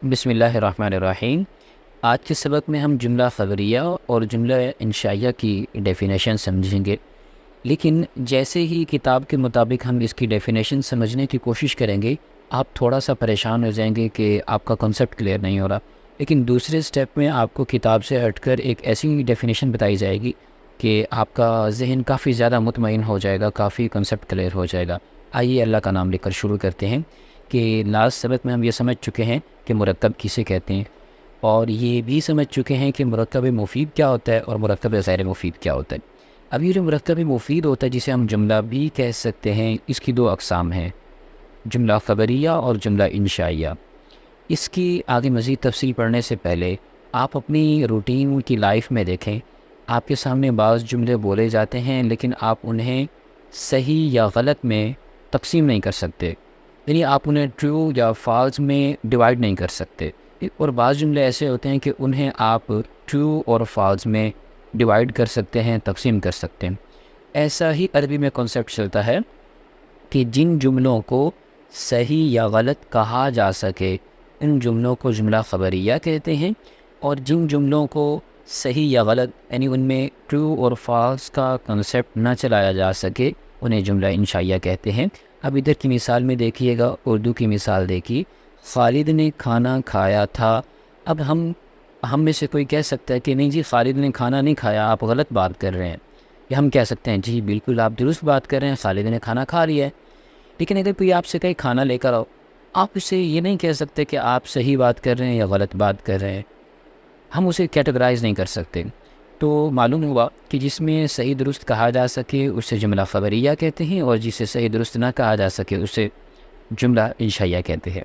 بسم اللہ الرحمن الرحیم۔ آج کے سبق میں ہم جملہ خبریہ اور جملہ انشائیہ کی ڈیفینیشن سمجھیں گے، لیکن جیسے ہی کتاب کے مطابق ہم اس کی ڈیفینیشن سمجھنے کی کوشش کریں گے، آپ تھوڑا سا پریشان ہو جائیں گے کہ آپ کا کنسیپٹ کلیئر نہیں ہو رہا۔ لیکن دوسرے سٹیپ میں آپ کو کتاب سے ہٹ کر ایک ایسی ڈیفینیشن بتائی جائے گی کہ آپ کا ذہن کافی زیادہ مطمئن ہو جائے گا، کافی کنسیپٹ کلیئر ہو جائے گا۔ آئیے اللہ کا نام لے کر شروع کرتے ہیں کہ لاسٹ سبق میں ہم یہ سمجھ چکے ہیں کہ مرکب کسے کہتے ہیں، اور یہ بھی سمجھ چکے ہیں کہ مرکب مفید کیا ہوتا ہے اور مرکب غیر مفید کیا ہوتا ہے۔ اب یہ جو مرکب مفید ہوتا ہے جسے ہم جملہ بھی کہہ سکتے ہیں، اس کی دو اقسام ہیں، جملہ خبریہ اور جملہ انشائیہ۔ اس کی آگے مزید تفصیل پڑھنے سے پہلے آپ اپنی روٹین کی لائف میں دیکھیں، آپ کے سامنے بعض جملے بولے جاتے ہیں لیکن آپ انہیں صحیح یا غلط میں تقسیم نہیں کر سکتے، یعنی آپ انہیں ٹرو یا فالس میں ڈیوائڈ نہیں کر سکتے، اور بعض جملے ایسے ہوتے ہیں کہ انہیں آپ ٹرو اور فالس میں ڈیوائڈ کر سکتے ہیں، تقسیم کر سکتے ہیں۔ ایسا ہی عربی میں کانسیپٹ چلتا ہے کہ جن جملوں کو صحیح یا غلط کہا جا سکے ان جملوں کو جملہ خبریہ کہتے ہیں، اور جن جملوں کو صحیح یا غلط یعنی ان میں ٹرو اور فالس کا کنسیپٹ نہ چلایا جا سکے انہیں جملہ انشائیہ کہتے ہیں۔ اب ادھر کی مثال میں دیکھیے گا، اردو کی مثال دیکھیے، خالد نے کھانا کھایا تھا۔ اب ہم میں سے کوئی کہہ سکتا ہے کہ نہیں جی خالد نے کھانا نہیں کھایا، آپ غلط بات کر رہے ہیں، یا ہم کہہ سکتے ہیں جی بالکل آپ درست بات کر رہے ہیں، خالد نے کھانا کھا لیا ہے۔ لیکن اگر کوئی آپ سے کہے کھانا لے کر آؤ، آپ اسے یہ نہیں کہہ سکتے کہ آپ صحیح بات کر رہے ہیں یا غلط بات کر رہے ہیں، ہم اسے کیٹیگرائز نہیں کر سکتے۔ تو معلوم ہوا کہ جس میں صحیح درست کہا جا سکے اسے جملہ خبریہ کہتے ہیں، اور جسے صحیح درست نہ کہا جا سکے اسے جملہ انشائیہ کہتے ہیں۔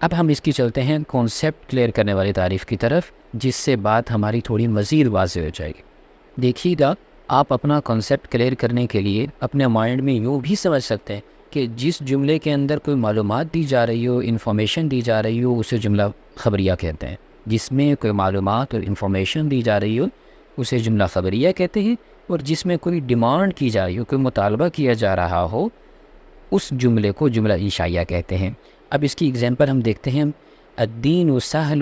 اب ہم اس کی چلتے ہیں کانسیپٹ کلیئر کرنے والی تعریف کی طرف، جس سے بات ہماری تھوڑی مزید واضح ہو جائے گی۔ دیکھیے گا، آپ اپنا کانسیپٹ کلیئر کرنے کے لیے اپنے مائنڈ میں یوں بھی سمجھ سکتے ہیں کہ جس جملے کے اندر کوئی معلومات دی جا رہی ہو، انفارمیشن دی جا رہی ہو، اسے جملہ خبریہ کہتے ہیں۔ جس میں کوئی معلومات اور انفارمیشن دی جا رہی ہو اسے جملہ خبریہ کہتے ہیں، اور جس میں کوئی ڈیمانڈ کی جا رہی ہو، کوئی مطالبہ کیا جا رہا ہو، اس جملے کو جملہ انشائیہ کہتے ہیں۔ اب اس کی اگزامپل ہم دیکھتے ہیں، الدین سہل،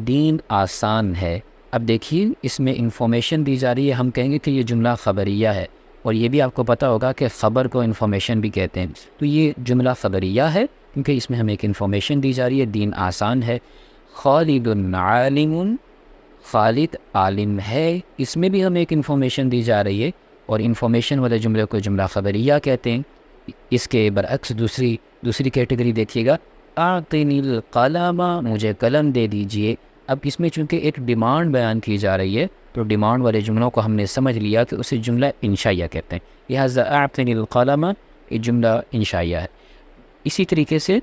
دین آسان ہے۔ اب دیکھیے اس میں انفارمیشن دی جا رہی ہے، ہم کہیں گے کہ یہ جملہ خبریہ ہے، اور یہ بھی آپ کو پتہ ہوگا کہ خبر کو انفارمیشن بھی کہتے ہیں، تو یہ جملہ خبریہ ہے کیونکہ اس میں ہمیں ایک انفارمیشن دی جا رہی ہے، دین آسان ہے۔ خالد عالم، خالد عالم ہے، اس میں بھی ہمیں ایک انفارمیشن دی جا رہی ہے، اور انفارمیشن والے جملے کو جملہ خبریہ کہتے ہیں۔ اس کے برعکس دوسری کیٹیگری دیکھیے گا، اعطنی القلم، مجھے قلم دے دیجئے۔ اب اس میں چونکہ ایک ڈیمانڈ بیان کی جا رہی ہے تو ڈیمانڈ والے جملوں کو ہم نے سمجھ لیا کہ اسے جملہ انشائیہ کہتے ہیں، لہٰذا اعطنی القلم یہ جملہ انشائیہ ہے۔ اسی طریقے سے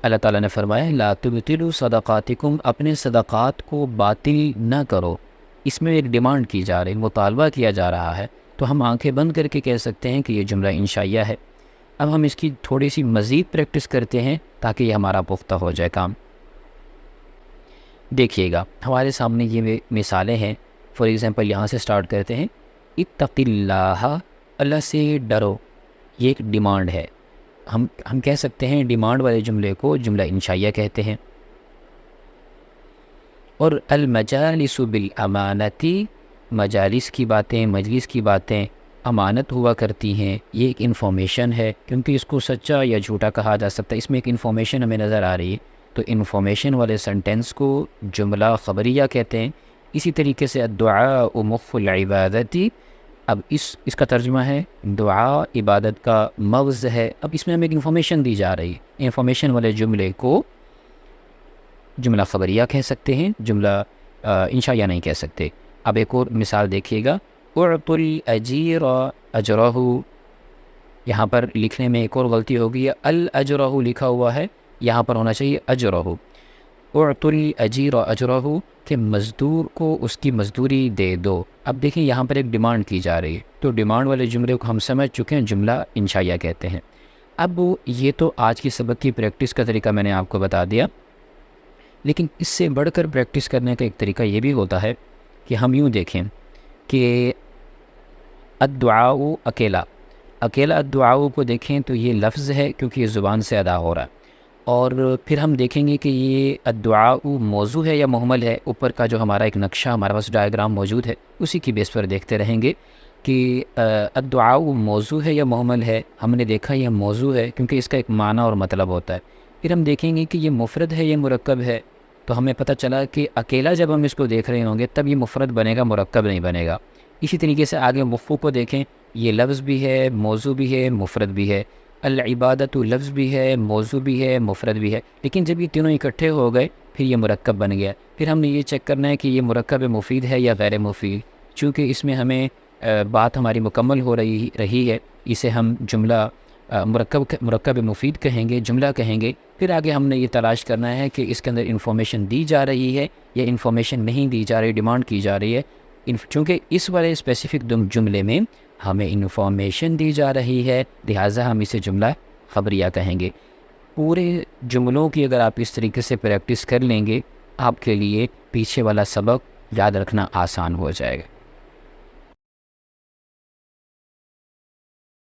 اللہ تعالیٰ نے فرمایا لا تبطلوا صدقاتکم، اپنے صدقات کو باطل نہ کرو۔ اس میں ایک ڈیمانڈ کی جا رہی، مطالبہ کیا جا رہا ہے، تو ہم آنکھیں بند کر کے کہہ سکتے ہیں کہ یہ جملہ انشائیہ ہے۔ اب ہم اس کی تھوڑی سی مزید پریکٹس کرتے ہیں تاکہ یہ ہمارا پختہ ہو جائے کام۔ دیکھیے گا ہمارے سامنے یہ مثالیں ہیں، فار ایگزامپل یہاں سے سٹارٹ کرتے ہیں، اتق اللہ، اللہ سے ڈرو، یہ ایک ڈیمانڈ ہے۔ ہم کہہ سکتے ہیں ڈیمانڈ والے جملے کو جملہ انشائیہ کہتے ہیں۔ اور المجالس بالامانتی، مجالس کی باتیں، مجلس کی باتیں امانت ہوا کرتی ہیں، یہ ایک انفارمیشن ہے، کیونکہ اس کو سچا یا جھوٹا کہا جا سکتا ہے، اس میں ایک انفارمیشن ہمیں نظر آ رہی ہے، تو انفارمیشن والے سنٹینس کو جملہ خبریہ کہتے ہیں۔ اسی طریقے سے الدعاء مخ العبادتی، اب اس کا ترجمہ ہے دعا عبادت کا مغز ہے۔ اب اس میں ہمیں ایک انفارمیشن دی جا رہی ہے، انفارمیشن والے جملے کو جملہ خبریہ کہہ سکتے ہیں، جملہ انشائیہ نہیں کہہ سکتے۔ اب ایک اور مثال دیکھیے گا، اعطوا الاجیر اجرہ، یہاں پر لکھنے میں ایک اور غلطی ہوگی، الاجرہ لکھا ہوا ہے، یہاں پر ہونا چاہیے اجرہ۔ اعطوا الاجیر اجرہ، کہ مزدور کو اس کی مزدوری دے دو۔ اب دیکھیں یہاں پر ایک ڈیمانڈ کی جا رہی ہے، تو ڈیمانڈ والے جملے کو ہم سمجھ چکے ہیں، جملہ انشائیہ کہتے ہیں۔ اب یہ تو آج کی سبق کی پریکٹس کا طریقہ میں نے آپ کو بتا دیا، لیکن اس سے بڑھ کر پریکٹس کرنے کا ایک طریقہ یہ بھی ہوتا ہے کہ ہم یوں دیکھیں کہ الدعاء اکیلا الدعاء کو دیکھیں تو یہ لفظ ہے کیونکہ یہ زبان سے ادا ہو رہا ہے، اور پھر ہم دیکھیں گے کہ یہ الدعاء موضوع ہے یا محمل ہے. اوپر کا جو ہمارا ایک نقشہ ہمارے پاس ڈائیگرام موجود ہے اسی کی بیس پر دیکھتے رہیں گے کہ الدعاء موضوع ہے یا محمل ہے. ہم نے دیکھا یہ موضوع ہے کیونکہ اس کا ایک معنی اور مطلب ہوتا ہے. پھر ہم دیکھیں گے کہ یہ مفرد ہے یا مرکب ہے. تو ہمیں پتہ چلا کہ اکیلا جب ہم اس کو دیکھ رہے ہوں گے تب یہ مفرد بنے گا، مرکب نہیں بنے گا. اسی طریقے سے آگے مفعول کو دیکھیں، یہ لفظ بھی ہے، موضوع بھی ہے، مفرد بھی ہے. العبادت لفظ بھی ہے، موضوع بھی ہے، مفرد بھی ہے. لیکن جب یہ تینوں اکٹھے ہو گئے پھر یہ مرکب بن گیا. پھر ہم نے یہ چیک کرنا ہے کہ یہ مرکب مفید ہے یا غیر مفید. چونکہ اس میں ہمیں بات ہماری مکمل ہو رہی ہے، اسے ہم جملہ مرکب مفید کہیں گے، جملہ کہیں گے. پھر آگے ہم نے یہ تلاش کرنا ہے کہ اس کے اندر انفارمیشن دی جا رہی ہے یا انفارمیشن نہیں دی جا رہی، ڈیمانڈ کی جا رہی ہے. چونکہ اس والے اسپیسیفک جملے میں ہمیں انفارمیشن دی جا رہی ہے، لہٰذا ہم اسے جملہ خبریہ کہیں گے. پورے جملوں کی اگر آپ اس طریقے سے پریکٹس کر لیں گے آپ کے لیے پیچھے والا سبق یاد رکھنا آسان ہو جائے گا.